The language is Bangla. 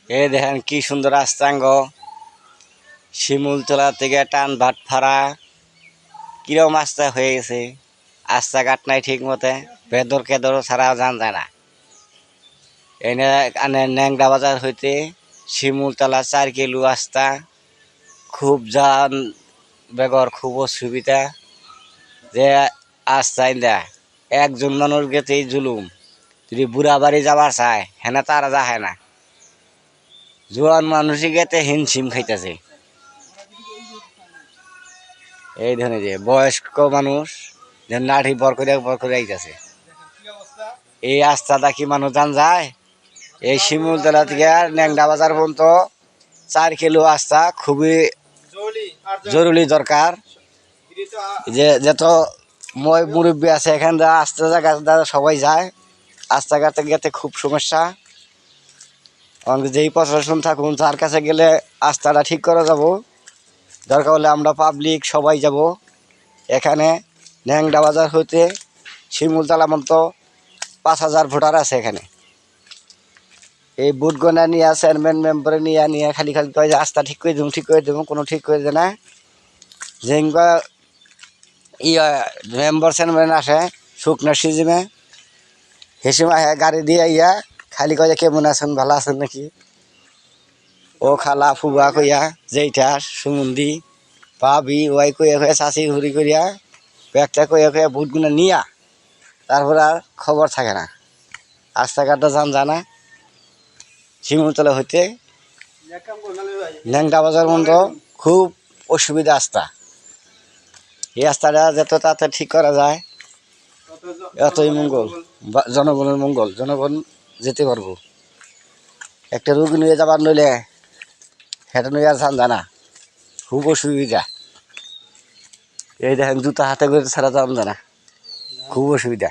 এই দেখেন কি সুন্দর রাস্তাঙ্গ, শিমুলতলা থেকে টান ভাটফাড়া কিরম রাস্তা হয়ে গেছে। রাস্তাঘাট নাই ঠিক মতে, বেদর কেদর ছাড়া যান যায় না। এনে আনে ন্যাংরা বাজার হইতে শিমুলতলা 4 কিলো রাস্তা, খুব যান বেগর খুব অসুবিধা। যে রাস্তা ইন্দা একজন মানুষ গেতেই জুলুম, যদি বুড়া বাড়ি যাবার চায় হেনা তারা যায় না, জোয়ান মানুষই গেতে হিমশিম খাইতেছে। এই ধরনের যে বয়স্ক মানুষ যে নাঠি বর করে আইতেছে। এই রাস্তাটা কি মানুষ যান যায়? এই শিমুলতলা থেকে ন্যাংরা বাজার পর্যন্ত 4 কিলো রাস্তা খুবই জরুরি দরকার। যে যত মই মুরব্বী আছে এখান আস্তে জায়গা সবাই যায়, রাস্তাঘাটে গেতে খুব সমস্যা। যেই প্রশাসন থাকুন তার কাছে গেলে রাস্তাটা ঠিক করা যাব, দরকার হলে আমরা পাবলিক সবাই যাব। এখানে ন্যাংরা বাজার হইতে শিমুলতলা পর্যন্ত 5,000 ভোটার আছে এখানে। এই ভোট গণা নিয়ে চেয়ারম্যান মেম্বারে নিয়ে খালি কয় যে রাস্তা ঠিক করে দেবো কোনো ঠিক করে দেয় না। যেগুলো মেম্বার চেয়ারম্যান আসে শুকনো সিজনে, সে সময় গাড়ি দিয়ে ইয়া খালি কয়ে কেমন আছেন ভালো আছেন নাকি, ও খালা ফুবা কইয়া যেইটা সুমন্দি ভাবি ওয়াই কয়ে চাষি ঘুরি করিয়া ব্যাগটা কয়ে ভোট গুলো নিয়া তারপর আর খবর থাকে না। রাস্তাঘাটটা যান জানা শিমুলতলা হইতে ন্যাংরা বাজার মতো খুব অসুবিধা রাস্তা। এই রাস্তাটা যত তাড়াতাড়ি ঠিক করা যায় এতই মঙ্গল, জনগণের মঙ্গল, জনগণ যেতে পারবো। একটা রোগী নিয়ে যাবার নইলে হেঁটে নিয়ে আর যান জানা খুব অসুবিধা। এই দেখেন জুতা হাতে করে ছাড়া যান জানা খুব অসুবিধা।